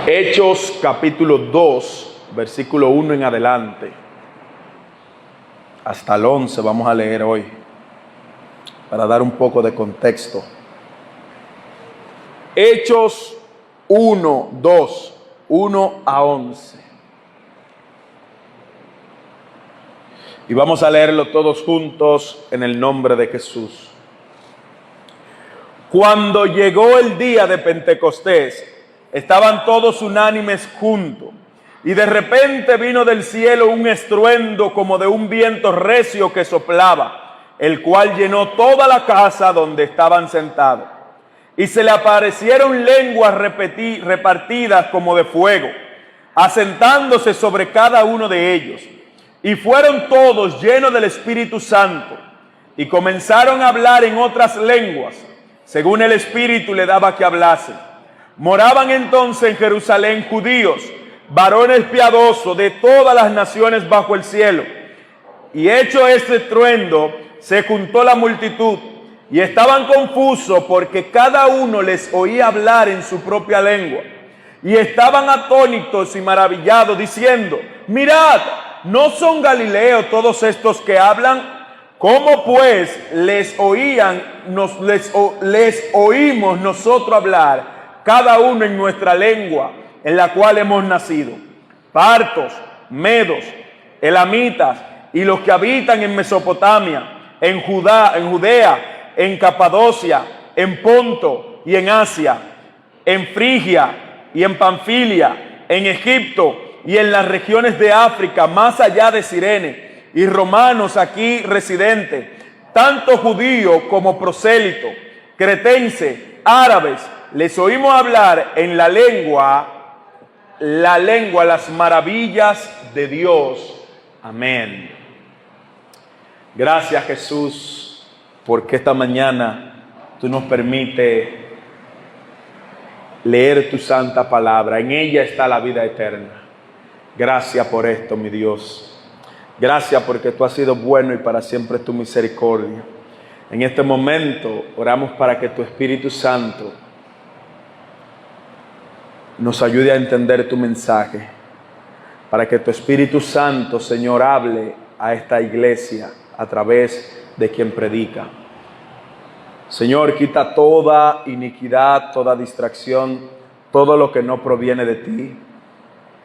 Hechos capítulo 2, versículo 1 en adelante, hasta el 11 vamos a leer hoy, para dar un poco de contexto. Hechos 1, 2, 1 a 11. Y vamos a leerlo todos juntos en el nombre de Jesús. Cuando llegó el día de Pentecostés, estaban todos unánimes juntos, y de repente vino del cielo un estruendo como de un viento recio que soplaba, el cual llenó toda la casa donde estaban sentados. Y se le aparecieron lenguas repartidas como de fuego, asentándose sobre cada uno de ellos. Y fueron todos llenos del Espíritu Santo, y comenzaron a hablar en otras lenguas, según el Espíritu le daba que hablasen. Moraban entonces en Jerusalén judíos, varones piadosos de todas las naciones bajo el cielo. Y hecho este estruendo, se juntó la multitud, y estaban confusos porque cada uno les oía hablar en su propia lengua. Y estaban atónitos y maravillados, diciendo: mirad, ¿no son galileos todos estos que hablan? ¿Cómo pues les oímos nosotros hablar, cada uno en nuestra lengua, en la cual hemos nacido? Partos, medos, elamitas, y los que habitan en Mesopotamia, en Judea, en Capadocia, en Ponto y en Asia, en Frigia y en Panfilia, en Egipto y en las regiones de África, más allá de Cirene, y romanos aquí residentes, tanto judíos como prosélitos, cretenses, árabes, les oímos hablar en la lengua, las maravillas de Dios. Amén. Gracias, Jesús, porque esta mañana tú nos permites leer tu santa palabra. En ella está la vida eterna. Gracias por esto, mi Dios. Gracias porque tú has sido bueno y para siempre es tu misericordia. En este momento oramos para que tu Espíritu Santo nos ayude a entender tu mensaje, para que tu Espíritu Santo, Señor, hable a esta iglesia a través de quien predica. Señor, quita toda iniquidad, toda distracción, todo lo que no proviene de ti,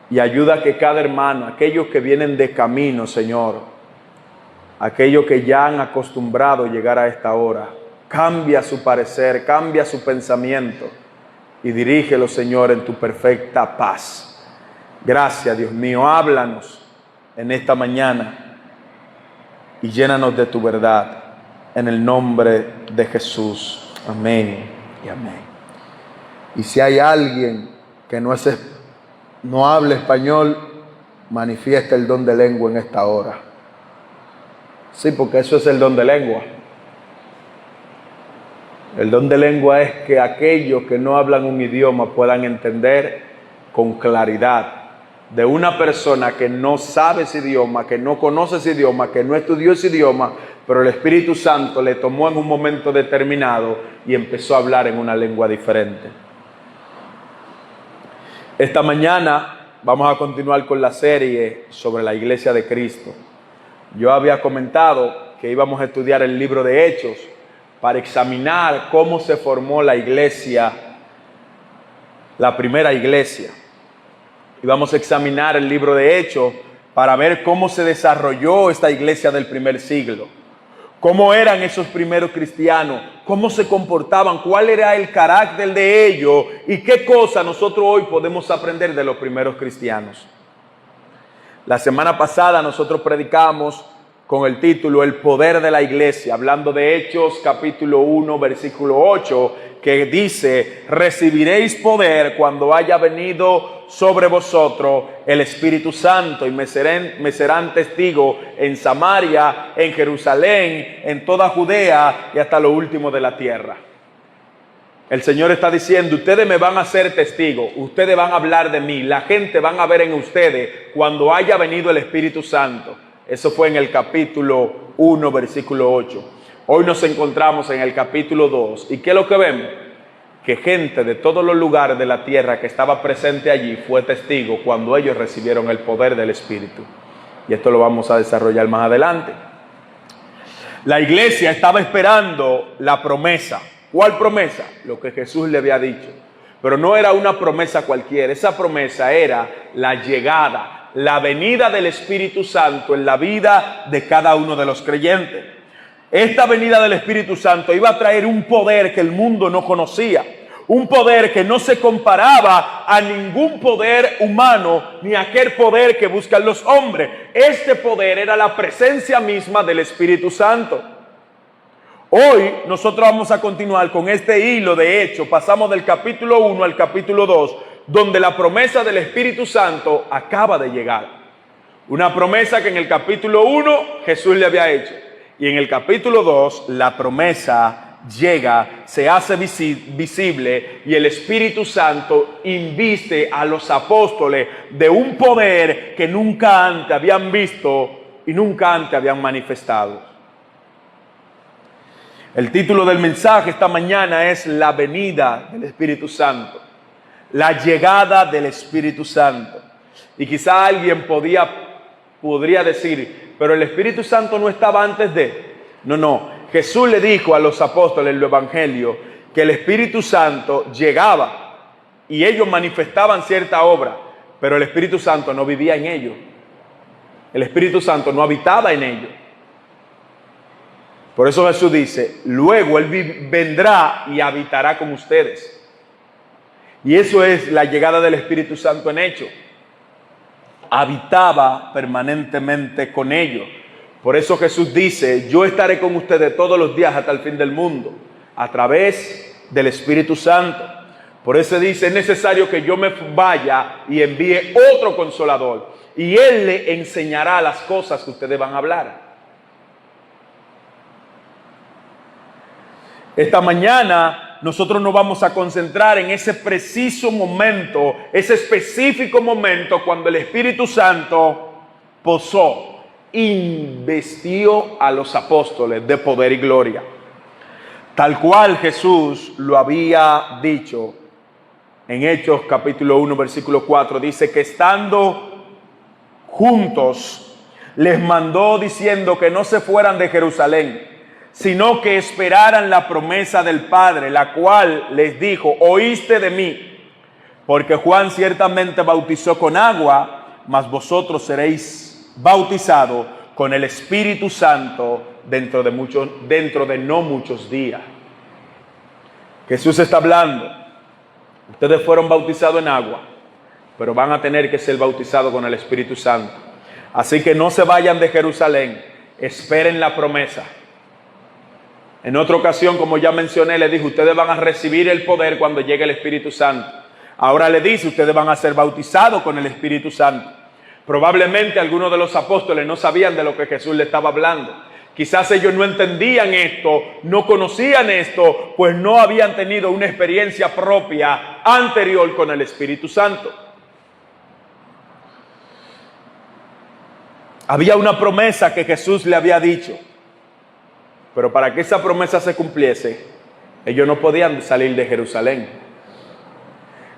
y ayuda a que cada hermano, aquellos que vienen de camino, Señor, aquellos que ya han acostumbrado a llegar a esta hora, cambia su parecer, cambia su pensamiento y dirígelo, Señor, en tu perfecta paz. Gracias, Dios mío. Háblanos en esta mañana y llénanos de tu verdad, en el nombre de Jesús. Amén y amén. Y si hay alguien que no habla español, manifiesta el don de lengua en esta hora. Sí, porque eso es el don de lengua. El don de lengua es que aquellos que no hablan un idioma puedan entender con claridad de una persona que no sabe ese idioma, que no conoce ese idioma, que no estudió ese idioma, pero el Espíritu Santo le tomó en un momento determinado y empezó a hablar en una lengua diferente. Esta mañana vamos a continuar con la serie sobre la Iglesia de Cristo. Yo había comentado que íbamos a estudiar el libro de Hechos para examinar cómo se formó la iglesia, la primera iglesia. Y vamos a examinar el libro de Hechos para ver cómo se desarrolló esta iglesia del primer siglo. Cómo eran esos primeros cristianos, cómo se comportaban, cuál era el carácter de ellos y qué cosa nosotros hoy podemos aprender de los primeros cristianos. La semana pasada nosotros predicamos con el título El poder de la iglesia, hablando de Hechos capítulo 1 versículo 8, que dice: recibiréis poder cuando haya venido sobre vosotros el Espíritu Santo, y me serán testigos en Samaria, en Jerusalén, en toda Judea y hasta lo último de la tierra. El Señor está diciendo: ustedes me van a ser testigos, ustedes van a hablar de mí, la gente van a ver en ustedes cuando haya venido el Espíritu Santo. Eso fue en el capítulo 1, versículo 8. Hoy nos encontramos en el capítulo 2. ¿Y qué es lo que vemos? que gente de todos los lugares de la tierra que estaba presente allí fue testigo cuando ellos recibieron el poder del Espíritu. Y esto lo vamos a desarrollar más adelante. La iglesia estaba esperando la promesa. ¿Cuál promesa? Lo que Jesús le había dicho. Pero no era una promesa cualquiera. Esa promesa era la llegada, la venida del Espíritu Santo en la vida de cada uno de los creyentes. Esta venida del Espíritu Santo iba a traer un poder que el mundo no conocía. Un poder que no se comparaba a ningún poder humano ni a aquel poder que buscan los hombres. Este poder era la presencia misma del Espíritu Santo. Hoy nosotros vamos a continuar con este hilo de Hechos. Pasamos del capítulo 1 al capítulo 2, donde la promesa del Espíritu Santo acaba de llegar. Una promesa que en el capítulo 1 Jesús le había hecho. Y en el capítulo 2 la promesa llega, se hace visible y el Espíritu Santo inviste a los apóstoles de un poder que nunca antes habían visto y nunca antes habían manifestado. El título del mensaje esta mañana es la venida del Espíritu Santo, la llegada del Espíritu Santo. Y quizá alguien podría decir, pero el Espíritu Santo no estaba antes de. No. Jesús le dijo a los apóstoles en el Evangelio que el Espíritu Santo llegaba y ellos manifestaban cierta obra, pero el Espíritu Santo no vivía en ellos. El Espíritu Santo no habitaba en ellos. Por eso Jesús dice, luego Él vendrá y habitará con ustedes. Y eso es la llegada del Espíritu Santo en hecho. Habitaba permanentemente con ellos. Por eso Jesús dice, yo estaré con ustedes todos los días hasta el fin del mundo, a través del Espíritu Santo. Por eso dice, es necesario que yo me vaya y envíe otro consolador, y Él le enseñará las cosas que ustedes van a hablar. Esta mañana nosotros nos vamos a concentrar en ese preciso momento, ese específico momento cuando el Espíritu Santo posó, investió a los apóstoles de poder y gloria, tal cual Jesús lo había dicho en Hechos capítulo 1 versículo 4. Dice que estando juntos les mandó diciendo que no se fueran de Jerusalén, sino que esperaran la promesa del Padre, la cual les dijo, oíste de mí, porque Juan ciertamente bautizó con agua, mas vosotros seréis bautizado con el Espíritu Santo dentro de no muchos días. Jesús está hablando, ustedes fueron bautizados en agua, pero van a tener que ser bautizados con el Espíritu Santo. Así que no se vayan de Jerusalén, esperen la promesa. En otra ocasión, como ya mencioné, le dijo, ustedes van a recibir el poder cuando llegue el Espíritu Santo. Ahora le dice, ustedes van a ser bautizados con el Espíritu Santo. Probablemente algunos de los apóstoles no sabían de lo que Jesús le estaba hablando. Quizás ellos no entendían esto, no conocían esto, pues no habían tenido una experiencia propia anterior con el Espíritu Santo. Había una promesa que Jesús le había dicho, pero para que esa promesa se cumpliese, ellos no podían salir de Jerusalén.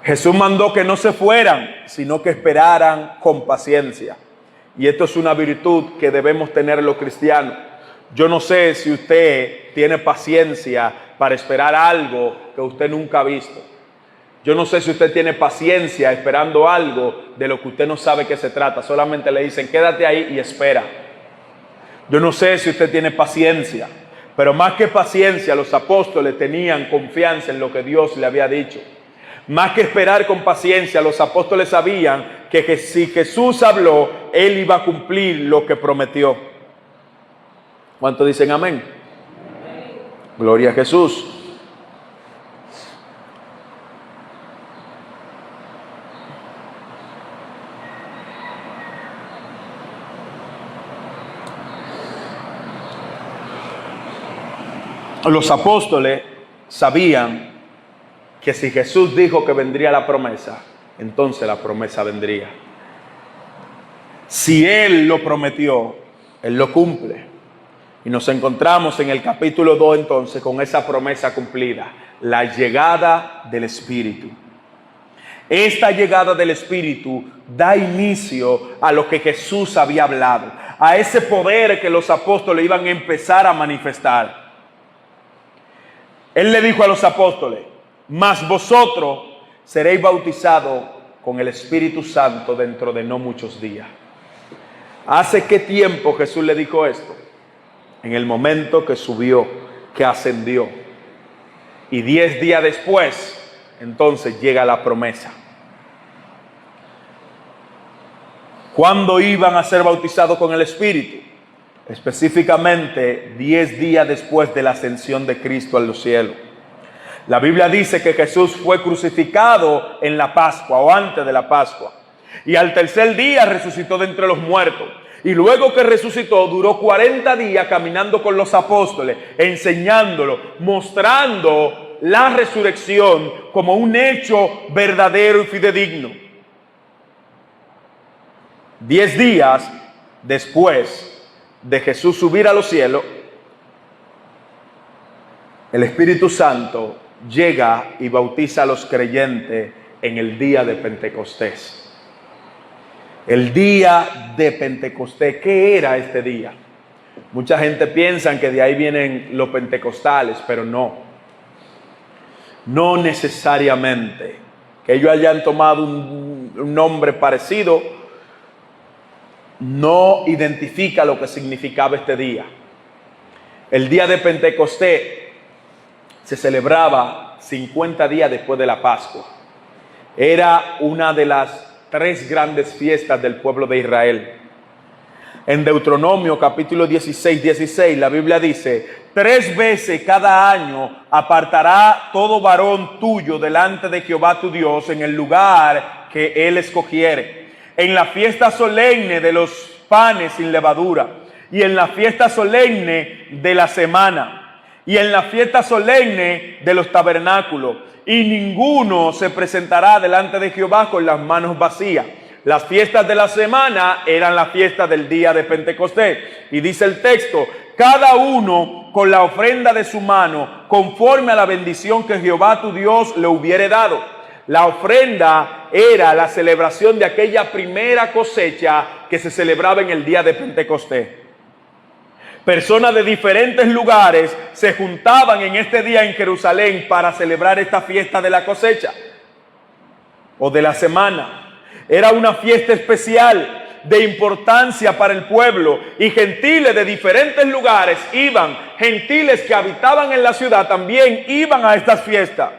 Jesús mandó que no se fueran, sino que esperaran con paciencia. Y esto es una virtud que debemos tener los cristianos. Yo no sé si usted tiene paciencia para esperar algo que usted nunca ha visto. Yo no sé si usted tiene paciencia esperando algo de lo que usted no sabe qué se trata. Solamente le dicen, quédate ahí y espera. Yo no sé si usted tiene paciencia, pero más que paciencia, los apóstoles tenían confianza en lo que Dios le había dicho. Más que esperar con paciencia, los apóstoles sabían que si Jesús habló, Él iba a cumplir lo que prometió. ¿Cuántos dicen amén? Amén. Gloria a Jesús. Los apóstoles sabían que si Jesús dijo que vendría la promesa, entonces la promesa vendría. Si Él lo prometió, Él lo cumple. Y nos encontramos en el capítulo 2 entonces con esa promesa cumplida, la llegada del Espíritu. Esta llegada del Espíritu da inicio a lo que Jesús había hablado, a ese poder que los apóstoles iban a empezar a manifestar. Él le dijo a los apóstoles: mas vosotros seréis bautizados con el Espíritu Santo dentro de no muchos días. ¿Hace qué tiempo Jesús le dijo esto? En el momento que subió, que ascendió. Y 10 días después, entonces llega la promesa. ¿Cuándo iban a ser bautizados con el Espíritu? Específicamente 10 días después de la ascensión de Cristo a los cielos. La Biblia dice que Jesús fue crucificado en la Pascua o antes de la Pascua. Y al tercer día resucitó de entre los muertos. Y luego que resucitó, duró 40 días caminando con los apóstoles, enseñándolo, mostrando la resurrección como un hecho verdadero y fidedigno. 10 días después de Jesús subir a los cielos, el Espíritu Santo llega y bautiza a los creyentes en el día de Pentecostés. El día de Pentecostés, ¿qué era este día? Mucha gente piensa que de ahí vienen los pentecostales, pero no. No necesariamente. Que ellos hayan tomado un nombre parecido no identifica lo que significaba este día. El día de Pentecostés se celebraba 50 días después de la Pascua. Era una de las 3 grandes fiestas del pueblo de Israel. En Deuteronomio capítulo 16, la Biblia dice: 3 veces cada año apartará todo varón tuyo delante de Jehová tu Dios en el lugar que él escogiere. En la fiesta solemne de los panes sin levadura, y en la fiesta solemne de la semana, y en la fiesta solemne de los tabernáculos, y ninguno se presentará delante de Jehová con las manos vacías. Las fiestas de la semana eran la fiesta del día de Pentecostés. Y dice el texto: cada uno con la ofrenda de su mano, conforme a la bendición que Jehová tu Dios le hubiere dado. La ofrenda era la celebración de aquella primera cosecha que se celebraba en el día de Pentecostés. Personas de diferentes lugares se juntaban en este día en Jerusalén para celebrar esta fiesta de la cosecha o de la semana. Era una fiesta especial de importancia para el pueblo, y gentiles de diferentes lugares iban, gentiles que habitaban en la ciudad también iban a estas fiestas.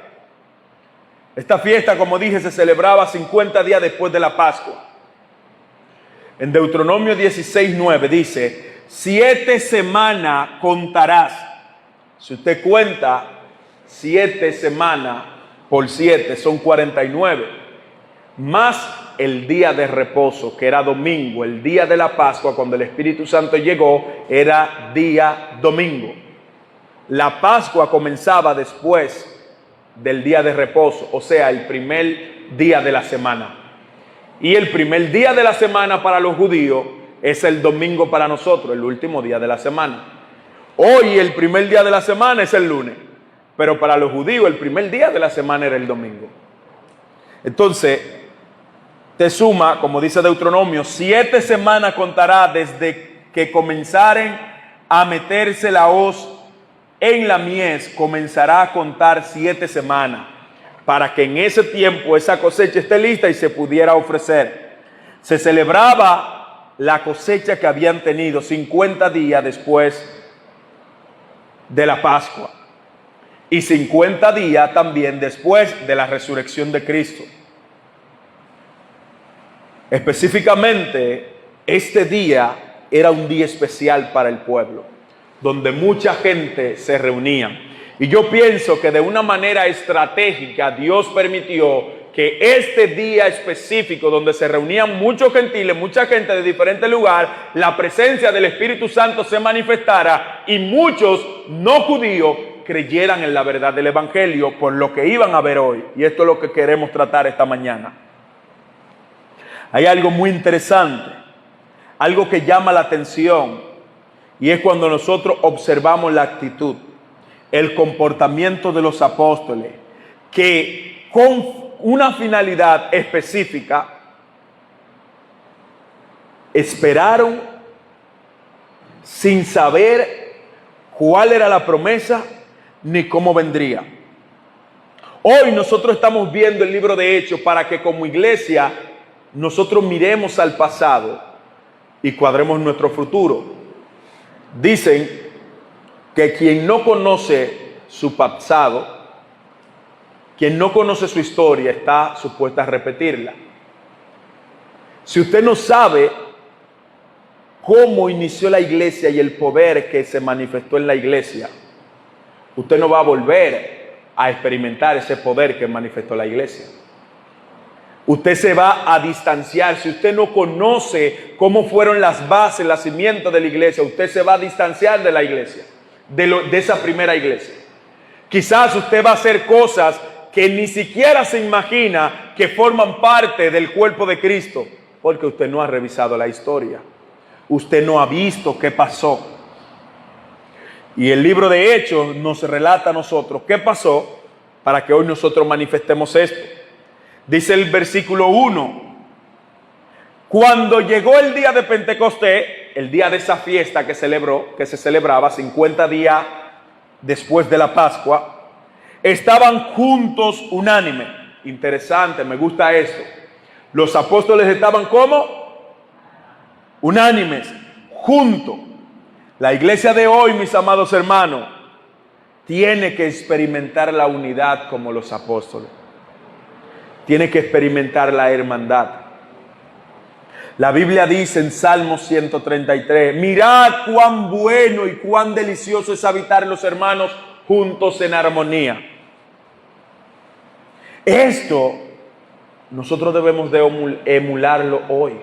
Esta fiesta, como dije, se celebraba 50 días después de la Pascua. En Deuteronomio 16:9 dice: 7 semanas contarás. Si usted cuenta 7 semanas por 7 son 49. Más el día de reposo, que era domingo, el día de la Pascua, cuando el Espíritu Santo llegó, era día domingo. La Pascua comenzaba después del día de reposo, o sea, el primer día de la semana. Y el primer día de la semana para los judíos es el domingo para nosotros, el último día de la semana. Hoy el primer día de la semana es el lunes, pero para los judíos el primer día de la semana era el domingo. Entonces, te suma, como dice Deuteronomio, 7 semanas contará desde que comenzaren a meterse la hoz en la mies, comenzará a contar 7 semanas, para que en ese tiempo esa cosecha esté lista y se pudiera ofrecer. Se celebraba la cosecha que habían tenido 50 días después de la Pascua y 50 días también después de la resurrección de Cristo. Específicamente, este día era un día especial para el pueblo, donde mucha gente se reunía. Y yo pienso que de una manera estratégica Dios permitió que este día específico, donde se reunían muchos gentiles, mucha gente de diferentes lugares, la presencia del Espíritu Santo se manifestara y muchos no judíos creyeran en la verdad del Evangelio por lo que iban a ver hoy. Y esto es lo que queremos tratar esta mañana. Hay algo muy interesante, algo que llama la atención, Y es cuando nosotros observamos la actitud, el comportamiento de los apóstoles, que con una finalidad específica esperaron sin saber cuál era la promesa ni cómo vendría. Hoy nosotros estamos viendo el libro de Hechos para que como iglesia nosotros miremos al pasado y cuadremos nuestro futuro. Dicen que quien no conoce su pasado, quien no conoce su historia, está supuesta a repetirla. Si usted no sabe cómo inició la iglesia y el poder que se manifestó en la iglesia, usted no va a volver a experimentar ese poder que manifestó la iglesia. Usted se va a distanciar. Si usted no conoce cómo fueron las bases, las cimientos de la iglesia, usted se va a distanciar de la iglesia, de esa primera iglesia. Quizás usted va a hacer cosas que ni siquiera se imagina que forman parte del cuerpo de Cristo, porque usted no ha revisado la historia. Usted no ha visto qué pasó. Y el libro de Hechos nos relata a nosotros qué pasó para que hoy nosotros manifestemos esto. Dice el versículo 1: cuando llegó el día de Pentecostés, el día de esa fiesta que se celebraba 50 días después de la Pascua, estaban juntos unánimes. Interesante, me gusta esto. Los apóstoles estaban ¿cómo? Unánimes, juntos. La iglesia de hoy, mis amados hermanos, tiene que experimentar la unidad como los apóstoles. Tiene que experimentar la hermandad. La Biblia dice en Salmo 133, mirad cuán bueno y cuán delicioso es habitar los hermanos juntos en armonía. Esto nosotros debemos de emularlo hoy.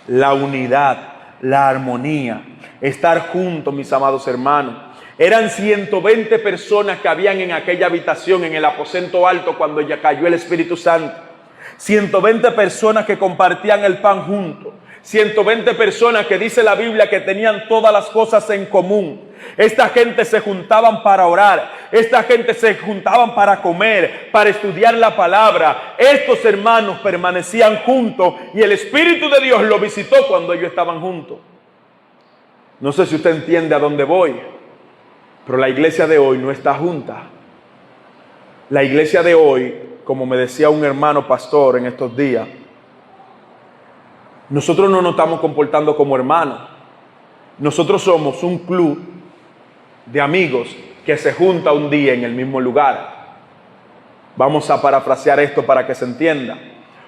La unidad, la armonía, estar juntos, mis amados hermanos. Eran 120 personas que habían en aquella habitación, en el aposento alto, cuando ya cayó el Espíritu Santo. 120 personas que compartían el pan juntos. 120 personas que dice la Biblia que tenían todas las cosas en común. Esta gente se juntaban para orar. Esta gente se juntaban para comer, para estudiar la palabra. Estos hermanos permanecían juntos y el Espíritu de Dios los visitó cuando ellos estaban juntos. No sé si usted entiende a dónde voy, pero la iglesia de hoy no está junta. La iglesia de hoy, como me decía un hermano pastor en estos días, nosotros no nos estamos comportando como hermanos. Nosotros somos un club de amigos que se junta un día en el mismo lugar. Vamos a parafrasear esto para que se entienda.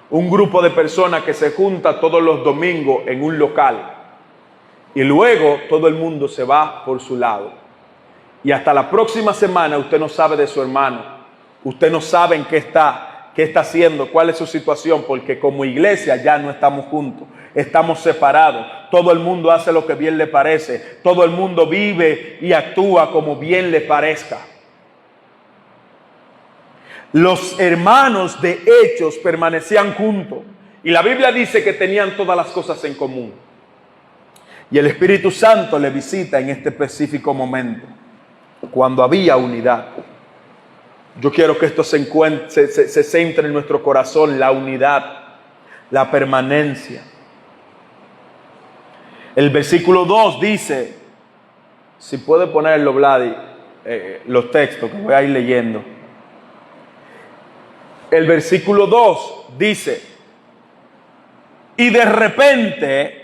Un grupo de personas que se junta todos los domingos en un local. Y luego todo el mundo se va por su lado. Y hasta la próxima semana usted no sabe de su hermano. Usted no sabe en qué está haciendo, cuál es su situación, porque como iglesia ya no estamos juntos. Estamos separados. Todo el mundo hace lo que bien le parece. Todo el mundo vive y actúa como bien le parezca. Los hermanos de Hechos permanecían juntos. Y la Biblia dice que tenían todas las cosas en común. Y el Espíritu Santo le visita en este específico momento, cuando había unidad. Yo quiero que esto se centre en nuestro corazón, la unidad, la permanencia. El versículo 2 dice, si puede ponerlo, Vladi, los textos que voy a ir leyendo. El versículo 2 dice, y de repente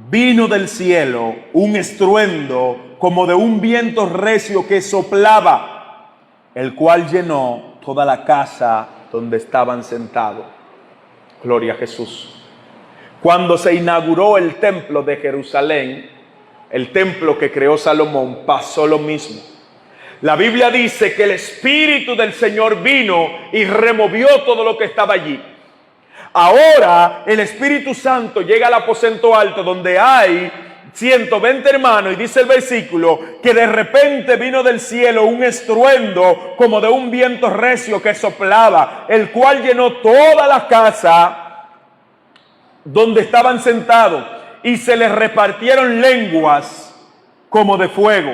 vino del cielo un estruendo como de un viento recio que soplaba, el cual llenó toda la casa donde estaban sentados. Gloria a Jesús. Cuando se inauguró el templo de Jerusalén, el templo que creó Salomón, pasó lo mismo. La Biblia dice que el Espíritu del Señor vino y removió todo lo que estaba allí. Ahora el Espíritu Santo llega al aposento alto donde hay 120 hermanos y dice el versículo que de repente vino del cielo un estruendo como de un viento recio que soplaba, el cual llenó toda la casa donde estaban sentados y se les repartieron lenguas como de fuego,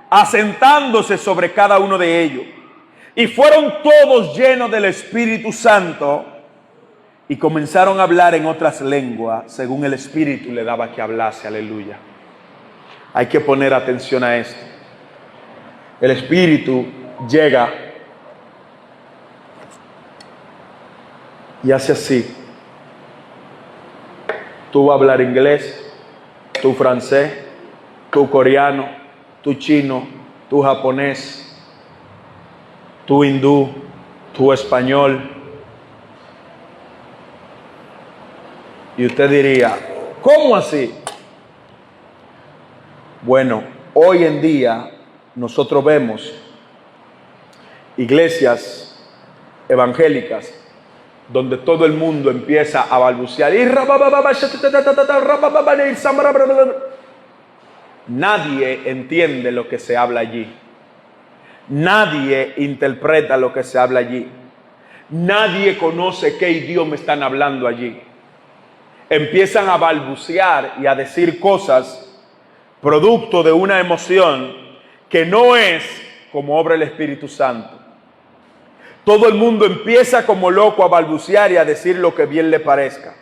asentándose sobre cada uno de ellos. Y fueron todos llenos del Espíritu Santo y comenzaron a hablar en otras lenguas, según el Espíritu le daba que hablase. Aleluya. Hay que poner atención a esto. El Espíritu llega y hace así. Tú vas a hablar inglés, tú francés, tú coreano, tú chino, tú japonés, tú hindú, tú español. Y usted diría, ¿cómo así? Bueno, hoy en día nosotros vemos iglesias evangélicas donde todo el mundo empieza a balbucear y nadie entiende lo que se habla allí. Nadie interpreta lo que se habla allí. Nadie conoce qué idioma están hablando allí. Empiezan a balbucear y a decir cosas producto de una emoción que no es como obra el Espíritu Santo. Todo el mundo empieza como loco a balbucear y a decir lo que bien le parezca.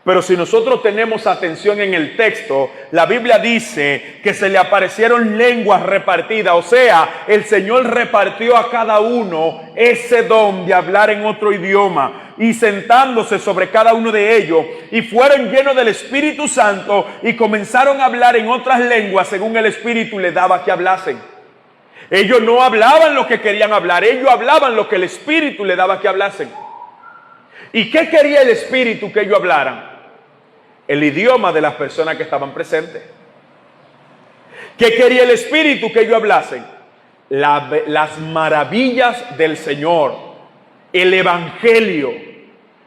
Pero si nosotros tenemos atención en el texto, la Biblia dice que se le aparecieron lenguas repartidas. O sea, el Señor repartió a cada uno ese don de hablar en otro idioma y sentándose sobre cada uno de ellos. Y fueron llenos del Espíritu Santo y comenzaron a hablar en otras lenguas según el Espíritu les daba que hablasen. Ellos no hablaban lo que querían hablar, ellos hablaban lo que el Espíritu les daba que hablasen. ¿Y qué quería el Espíritu que ellos hablaran? El idioma de las personas que estaban presentes. ¿Qué quería el Espíritu que ellos hablasen? Las maravillas del Señor, el Evangelio.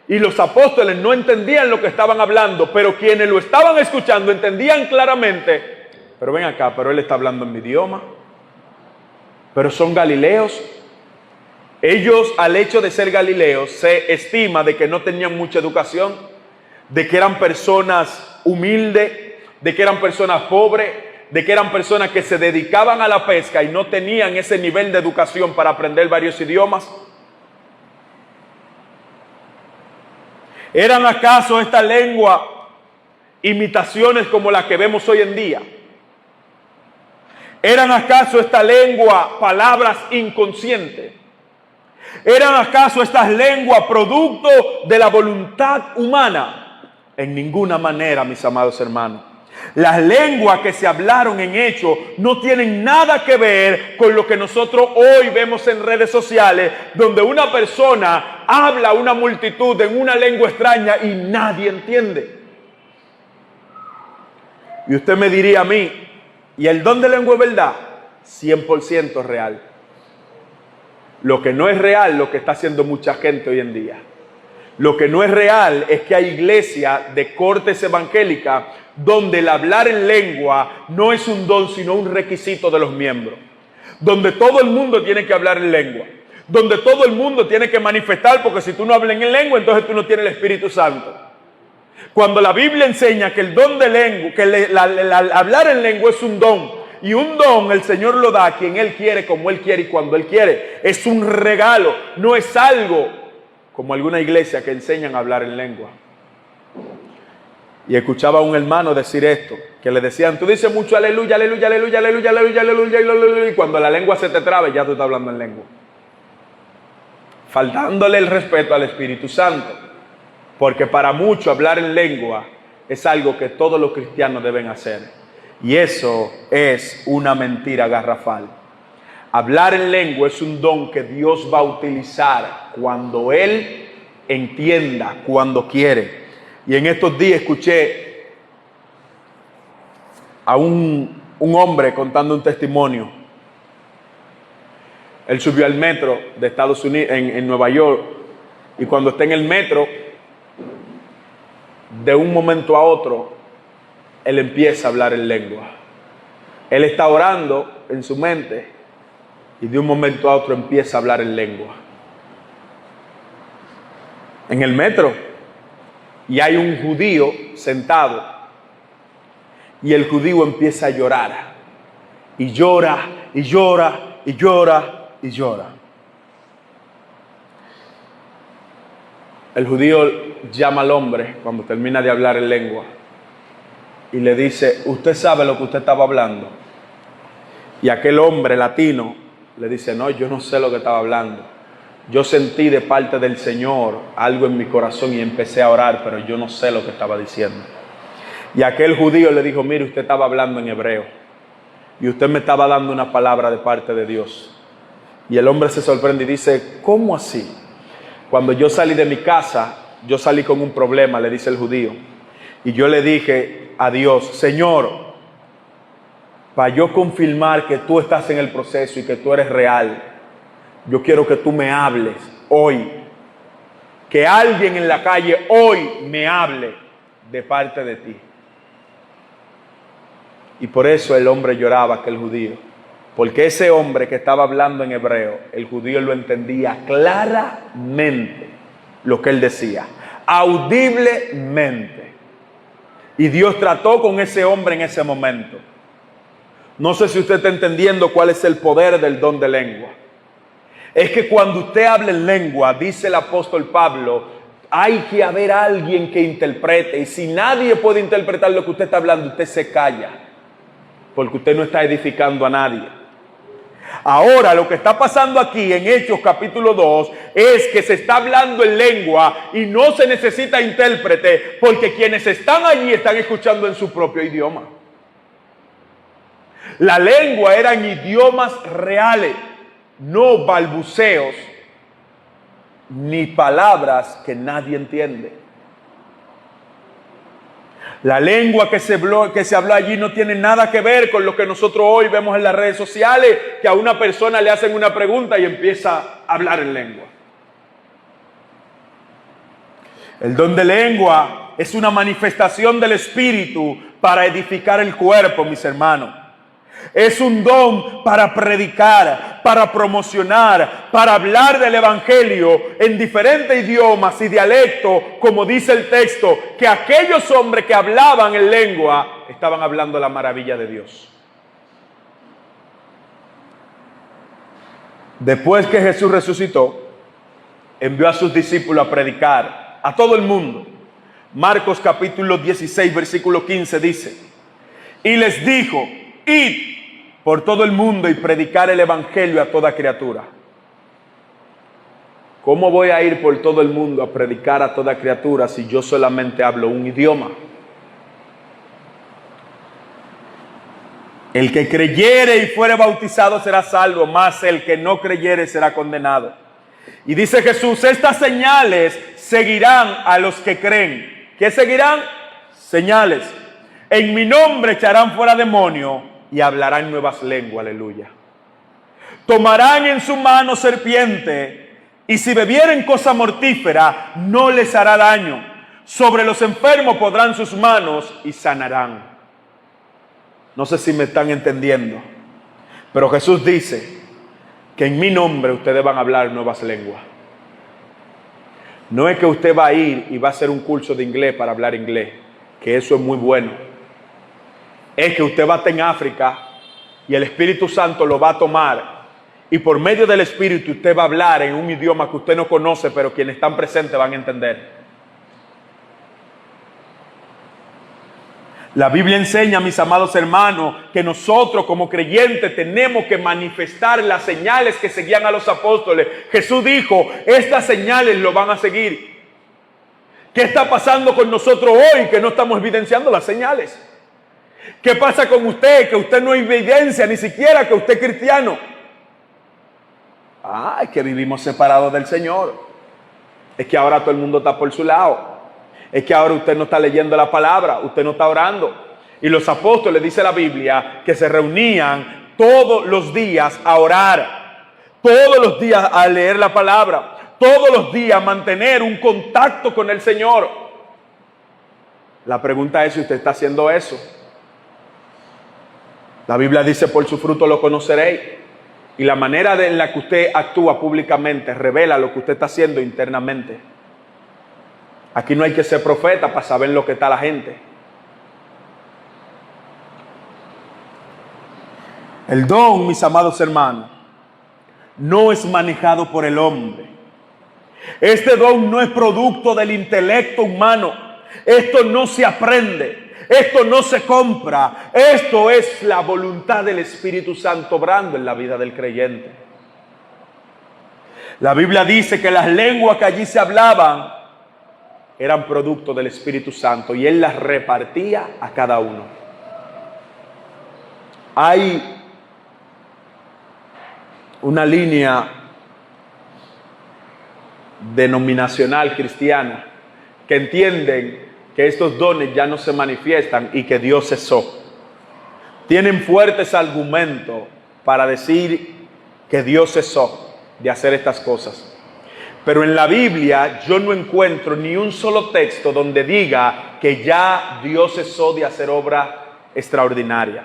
Y los apóstoles no entendían lo que estaban hablando, pero quienes lo estaban escuchando entendían claramente. Pero ven acá, pero él está hablando en mi idioma. Pero son galileos. Ellos, al hecho de ser galileos, se estima de que no tenían mucha educación, de que eran personas humildes, de que eran personas pobres, de que eran personas que se dedicaban a la pesca y no tenían ese nivel de educación para aprender varios idiomas. ¿Eran acaso esta lengua imitaciones como las que vemos hoy en día? ¿Eran acaso esta lengua palabras inconscientes? ¿Eran acaso estas lenguas producto de la voluntad humana? En ninguna manera, mis amados hermanos. Las lenguas que se hablaron en Hechos no tienen nada que ver con lo que nosotros hoy vemos en redes sociales, donde una persona habla a una multitud en una lengua extraña y nadie entiende. Y usted me diría a mí, ¿y el don de lengua es verdad? 100% real. Lo que no es real, lo que está haciendo mucha gente hoy en día. Lo que no es real es que hay iglesias de cortes evangélicas donde el hablar en lengua no es un don, sino un requisito de los miembros. Donde todo el mundo tiene que hablar en lengua. Donde todo el mundo tiene que manifestar, porque si tú no hablas en lengua, entonces tú no tienes el Espíritu Santo. Cuando la Biblia enseña que el don de lengua, que hablar en lengua es un don. Y un don el Señor lo da a quien Él quiere, como Él quiere y cuando Él quiere. Es un regalo, no es algo como alguna iglesia que enseñan a hablar en lengua. Y escuchaba a un hermano decir esto, que le decían, tú dices mucho aleluya, aleluya, aleluya, aleluya, aleluya, aleluya, aleluya, y cuando la lengua se te trabe ya tú estás hablando en lengua. Faltándole el respeto al Espíritu Santo. Porque para muchos hablar en lengua es algo que todos los cristianos deben hacer. Y eso es una mentira garrafal. Hablar en lengua es un don que Dios va a utilizar cuando Él entienda, cuando quiere. Y en estos días escuché a un hombre contando un testimonio. Él subió al metro de Estados Unidos, en Nueva York, y cuando está en el metro, de un momento a otro, él empieza a hablar en lengua. Él está orando en su mente y de un momento a otro empieza a hablar en lengua. En el metro. Y hay un judío sentado. Y el judío empieza a llorar. Y llora, y llora, y llora, y llora. El judío llama al hombre cuando termina de hablar en lengua y le dice, ¿usted sabe lo que usted estaba hablando? Y aquel hombre latino le dice, no, yo no sé lo que estaba hablando. Yo sentí de parte del Señor algo en mi corazón y empecé a orar, pero yo no sé lo que estaba diciendo. Y aquel judío le dijo, mire, usted estaba hablando en hebreo y usted me estaba dando una palabra de parte de Dios. Y el hombre se sorprende y dice, ¿cómo así? Cuando yo salí de mi casa, yo salí con un problema, le dice el judío. Y yo le dije a Dios, Señor, para yo confirmar que tú estás en el proceso y que tú eres real, yo quiero que tú me hables hoy. Que alguien en la calle hoy me hable de parte de ti. Y por eso el hombre lloraba, aquel judío. Porque ese hombre que estaba hablando en hebreo, el judío lo entendía claramente lo que él decía, audiblemente. Y Dios trató con ese hombre en ese momento. No sé si usted está entendiendo cuál es el poder del don de lengua. Es que cuando usted habla en lengua, dice el apóstol Pablo, hay que haber alguien que interprete. Y si nadie puede interpretar lo que usted está hablando, usted se calla. Porque usted no está edificando a nadie. Ahora lo que está pasando aquí en Hechos capítulo 2 es que se está hablando en lengua y no se necesita intérprete porque quienes están allí están escuchando en su propio idioma. La lengua eran idiomas reales, no balbuceos ni palabras que nadie entiende. La lengua que se habló allí no tiene nada que ver con lo que nosotros hoy vemos en las redes sociales, que a una persona le hacen una pregunta y empieza a hablar en lengua. El don de lengua es una manifestación del Espíritu para edificar el cuerpo, mis hermanos. Es un don para predicar, para promocionar, para hablar del Evangelio en diferentes idiomas y dialectos, como dice el texto, que aquellos hombres que hablaban en lengua estaban hablando la maravilla de Dios. Después que Jesús resucitó, envió a sus discípulos a predicar a todo el mundo. Marcos capítulo 16, versículo 15 dice, y les dijo, id por todo el mundo y predicar el evangelio a toda criatura. ¿Cómo voy a ir por todo el mundo a predicar a toda criatura si yo solamente hablo un idioma? El que creyere y fuere bautizado será salvo, mas el que no creyere será condenado. Y dice Jesús, estas señales seguirán a los que creen. ¿Qué seguirán? Señales. En mi nombre echarán fuera demonios y hablarán nuevas lenguas, aleluya. Tomarán en su mano serpiente, y si bebieren cosa mortífera, no les hará daño. Sobre los enfermos podrán sus manos y sanarán. No sé si me están entendiendo, pero Jesús dice que en mi nombre ustedes van a hablar nuevas lenguas. No es que usted va a ir y va a hacer un curso de inglés para hablar inglés, que eso es muy bueno. Es que usted va a estar en África y el Espíritu Santo lo va a tomar y por medio del Espíritu usted va a hablar en un idioma que usted no conoce, pero quienes están presentes van a entender. La Biblia enseña, mis amados hermanos, que nosotros como creyentes tenemos que manifestar las señales que seguían a los apóstoles. Jesús dijo, estas señales lo van a seguir. ¿Qué está pasando con nosotros hoy que no estamos evidenciando las señales? ¿Qué pasa con usted? Que usted no evidencia ni siquiera que usted es cristiano. Es que vivimos separados del Señor. Es que ahora todo el mundo está por su lado. Es que ahora usted no está leyendo la palabra, usted no está orando. Y los apóstoles, dice la Biblia, que se reunían todos los días a orar, todos los días a leer la palabra, todos los días a mantener un contacto con el Señor. La pregunta es si usted está haciendo eso. La Biblia dice, por su fruto lo conoceréis. Y la manera en la que usted actúa públicamente revela lo que usted está haciendo internamente. Aquí no hay que ser profeta para saber lo que está la gente. El don, mis amados hermanos, no es manejado por el hombre. Este don no es producto del intelecto humano. Esto no se aprende. Esto no se compra. Esto es la voluntad del Espíritu Santo obrando en la vida del creyente. La Biblia dice que las lenguas que allí se hablaban eran producto del Espíritu Santo y Él las repartía a cada uno. Hay una línea denominacional cristiana que entienden que estos dones ya no se manifiestan y que Dios cesó. Tienen fuertes argumentos para decir que Dios cesó de hacer estas cosas. Pero en la Biblia yo no encuentro ni un solo texto donde diga que ya Dios cesó de hacer obra extraordinaria.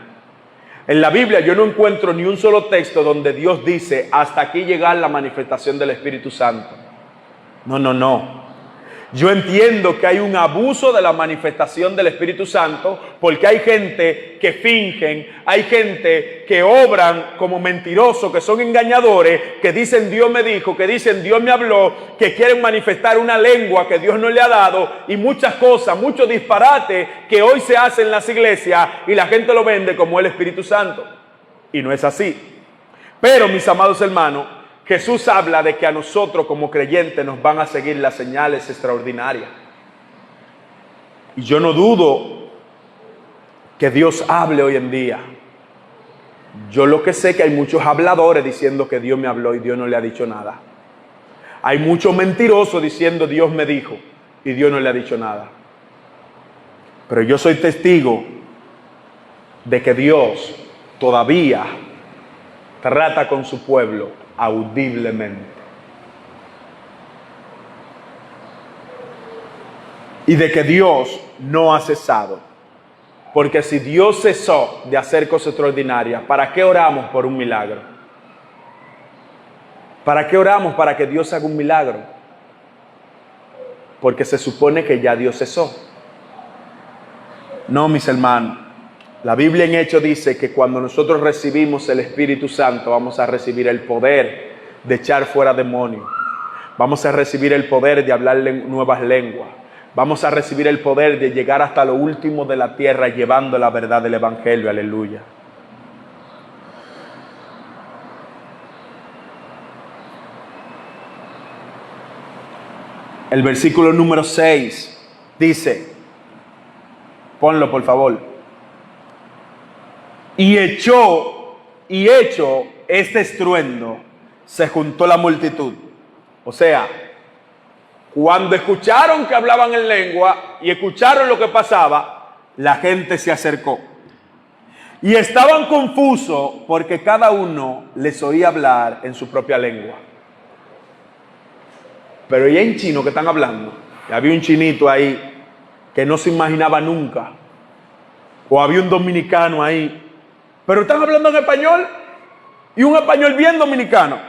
En la Biblia yo no encuentro ni un solo texto donde Dios dice hasta aquí llegar la manifestación del Espíritu Santo. No. Yo entiendo que hay un abuso de la manifestación del Espíritu Santo porque hay gente que fingen, hay gente que obran como mentirosos, que son engañadores, que dicen Dios me dijo, que dicen Dios me habló, que quieren manifestar una lengua que Dios no le ha dado y muchas cosas, muchos disparates que hoy se hacen en las iglesias y la gente lo vende como el Espíritu Santo. Y no es así. Pero mis amados hermanos, Jesús habla de que a nosotros como creyentes nos van a seguir las señales extraordinarias. Y yo no dudo que Dios hable hoy en día. Yo lo que sé que hay muchos habladores diciendo que Dios me habló y Dios no le ha dicho nada. Hay muchos mentirosos diciendo Dios me dijo y Dios no le ha dicho nada. Pero yo soy testigo de que Dios todavía trata con su pueblo audiblemente. Y de que Dios no ha cesado. Porque si Dios cesó de hacer cosas extraordinarias, ¿para qué oramos por un milagro? ¿Para qué oramos para que Dios haga un milagro? Porque se supone que ya Dios cesó. No, mis hermanos. La Biblia en Hechos dice que cuando nosotros recibimos el Espíritu Santo vamos a recibir el poder de echar fuera demonios. Vamos a recibir el poder de hablar nuevas lenguas. Vamos a recibir el poder de llegar hasta lo último de la tierra llevando la verdad del Evangelio. Aleluya. El versículo número 6 dice, ponlo por favor. Y hecho este estruendo, se juntó la multitud. O sea, cuando escucharon que hablaban en lengua y escucharon lo que pasaba, la gente se acercó. Y estaban confusos porque cada uno les oía hablar en su propia lengua. Pero ya en chino que están hablando. Y había un chinito ahí que no se imaginaba nunca. O había un dominicano ahí. Pero están hablando en español y un español bien dominicano.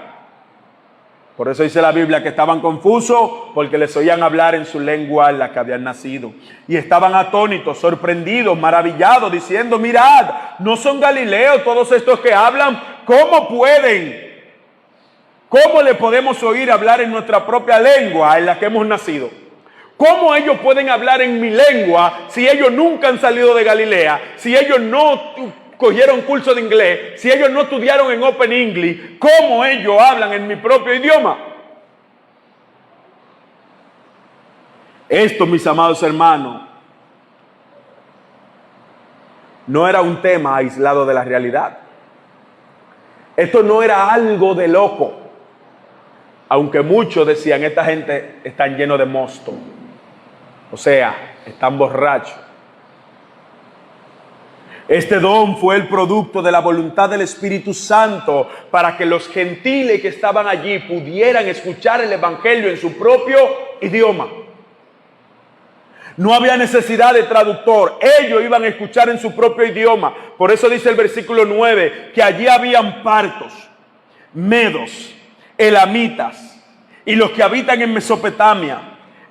Por eso dice la Biblia que estaban confusos porque les oían hablar en su lengua en la que habían nacido. Y estaban atónitos, sorprendidos, maravillados, diciendo, mirad, ¿no son galileos todos estos que hablan? ¿Cómo pueden? ¿Cómo le podemos oír hablar en nuestra propia lengua en la que hemos nacido? ¿Cómo ellos pueden hablar en mi lengua si ellos nunca han salido de Galilea? Si ellos no cogieron curso de inglés, si ellos no estudiaron en Open English, ¿cómo ellos hablan en mi propio idioma? Esto, mis amados hermanos, no era un tema aislado de la realidad. Esto no era algo de loco. Aunque muchos decían, esta gente están llenos de mosto. O sea, están borrachos. Este don fue el producto de la voluntad del Espíritu Santo para que los gentiles que estaban allí pudieran escuchar el Evangelio en su propio idioma. No había necesidad de traductor. Ellos iban a escuchar en su propio idioma. Por eso dice el versículo 9 que allí habían partos, medos, elamitas y los que habitan en Mesopotamia,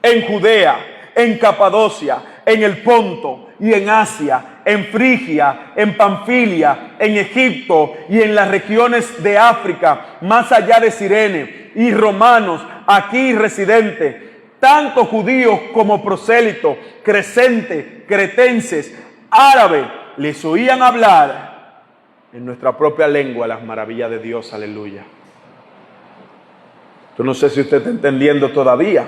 en Judea, en Capadocia, en el Ponto y en Asia, en Frigia, en Panfilia, en Egipto y en las regiones de África, más allá de Cirene, y romanos aquí residentes, tanto judíos como prosélitos, crescentes, cretenses, árabes, les oían hablar en nuestra propia lengua las maravillas de Dios. Aleluya. Yo no sé si usted está entendiendo todavía,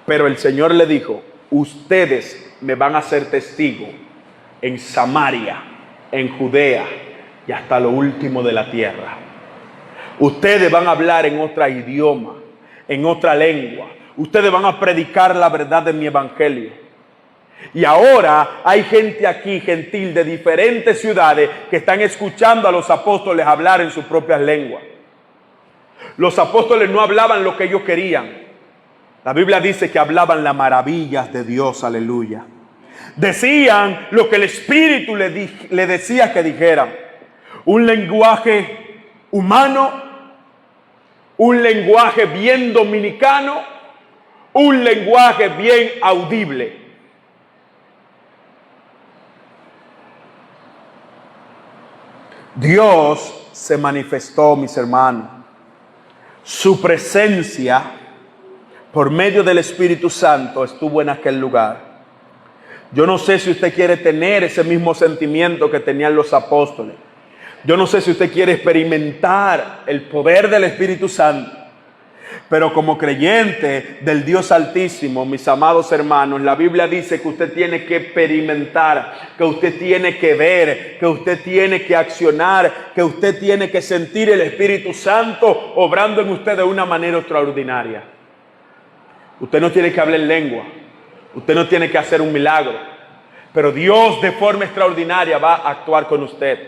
pero el Señor le dijo: ustedes me van a ser testigos en Samaria, en Judea y hasta lo último de la tierra. Ustedes van a hablar en otro idioma, en otra lengua. Ustedes van a predicar la verdad de mi evangelio. Y ahora hay gente aquí, gentil, de diferentes ciudades, que están escuchando a los apóstoles hablar en sus propias lenguas. Los apóstoles no hablaban lo que ellos querían. La Biblia dice que hablaban las maravillas de Dios. Aleluya. Decían lo que el Espíritu le decía que dijeran. Un lenguaje humano, un lenguaje bien dominicano, un lenguaje bien audible. Dios se manifestó, mis hermanos. Su presencia por medio del Espíritu Santo estuvo en aquel lugar. Yo no sé si usted quiere tener ese mismo sentimiento que tenían los apóstoles. Yo no sé si usted quiere experimentar el poder del Espíritu Santo. Pero como creyente del Dios Altísimo, mis amados hermanos, la Biblia dice que usted tiene que experimentar, que usted tiene que ver, que usted tiene que accionar, que usted tiene que sentir el Espíritu Santo obrando en usted de una manera extraordinaria. Usted no tiene que hablar en lengua, usted no tiene que hacer un milagro, pero Dios de forma extraordinaria va a actuar con usted.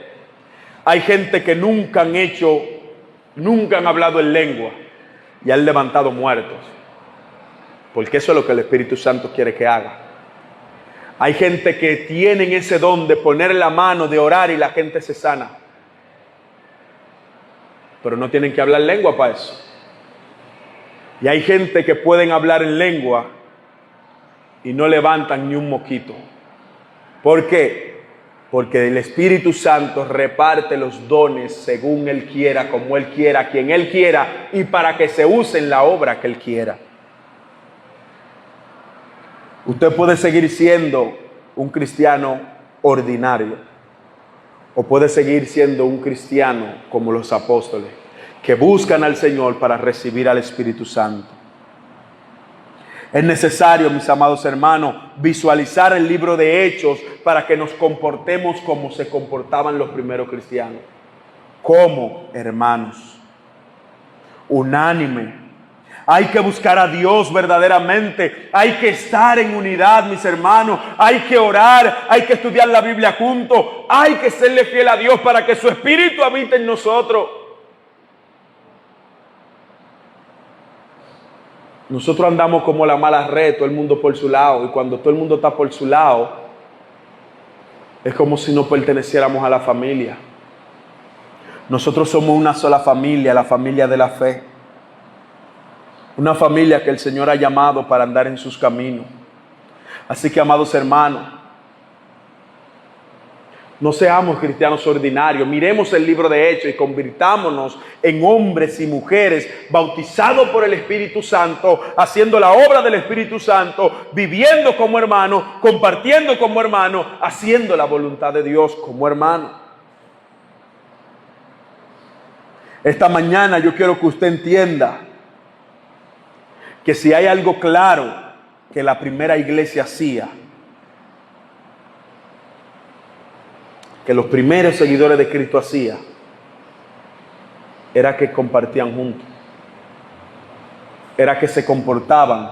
Hay gente que nunca han hablado en lengua y han levantado muertos, porque eso es lo que el Espíritu Santo quiere que haga. Hay gente que tienen ese don de poner la mano, de orar, y la gente se sana, pero no tienen que hablar lengua para eso. Y hay gente que pueden hablar en lengua y no levantan ni un moquito. ¿Por qué? Porque el Espíritu Santo reparte los dones según Él quiera, como Él quiera, a quien Él quiera, y para que se use en la obra que Él quiera. Usted puede seguir siendo un cristiano ordinario, o puede seguir siendo un cristiano como los apóstoles, que buscan al Señor para recibir al Espíritu Santo. Es necesario, mis amados hermanos, visualizar el libro de Hechos para que nos comportemos como se comportaban los primeros cristianos. Como hermanos, unánime. Hay que buscar a Dios verdaderamente. Hay que estar en unidad, mis hermanos. Hay que orar, hay que estudiar la Biblia juntos. Hay que serle fiel a Dios para que su Espíritu habite en nosotros. Nosotros andamos como la mala red, todo el mundo por su lado. Y cuando todo el mundo está por su lado, es como si no perteneciéramos a la familia. Nosotros somos una sola familia, la familia de la fe. Una familia que el Señor ha llamado para andar en sus caminos. Así que, amados hermanos, no seamos cristianos ordinarios. Miremos el libro de Hechos y convirtámonos en hombres y mujeres bautizados por el Espíritu Santo, haciendo la obra del Espíritu Santo, viviendo como hermanos, compartiendo como hermanos, haciendo la voluntad de Dios como hermanos. Esta mañana yo quiero que usted entienda que si hay algo claro que la primera iglesia hacía, que los primeros seguidores de Cristo hacían, era que compartían juntos, era que se comportaban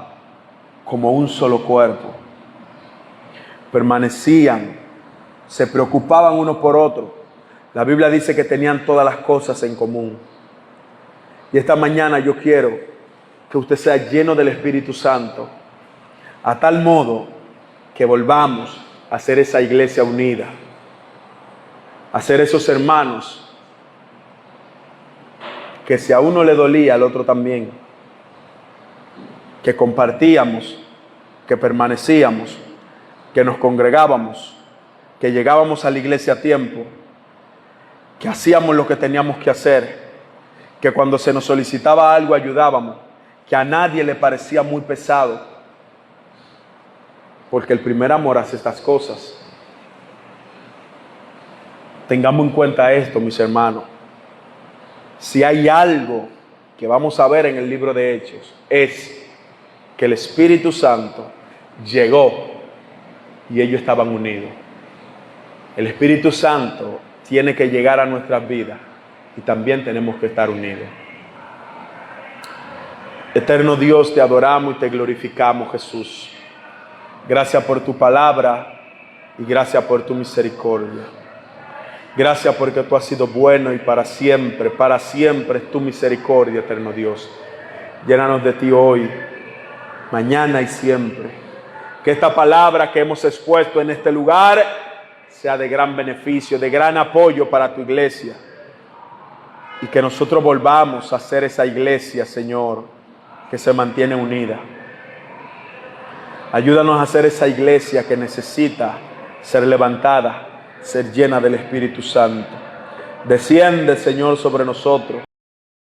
como un solo cuerpo, permanecían, se preocupaban uno por otro. La Biblia dice que tenían todas las cosas en común. Y esta mañana yo quiero que usted sea lleno del Espíritu Santo, a tal modo que volvamos a ser esa iglesia unida, a ser esos hermanos que si a uno le dolía, al otro también, que compartíamos que permanecíamos, que nos congregábamos, que llegábamos a la iglesia a tiempo, que hacíamos lo que teníamos que hacer, que cuando se nos solicitaba algo ayudábamos, que a nadie le parecía muy pesado, porque el primer amor hace estas cosas. Tengamos en cuenta esto, mis hermanos. Si hay algo que vamos a ver en el libro de Hechos, es que el Espíritu Santo llegó y ellos estaban unidos. El Espíritu Santo tiene que llegar a nuestras vidas y también tenemos que estar unidos. Eterno Dios, te adoramos y te glorificamos, Jesús. Gracias por tu palabra y gracias por tu misericordia. Gracias porque tú has sido bueno y para siempre es tu misericordia, eterno Dios. Llénanos de ti hoy, mañana y siempre. Que esta palabra que hemos expuesto en este lugar sea de gran beneficio, de gran apoyo para tu iglesia. Y que nosotros volvamos a ser esa iglesia, Señor, que se mantiene unida. Ayúdanos a ser esa iglesia que necesita ser levantada, ser llena del Espíritu Santo. Desciende, Señor, sobre nosotros.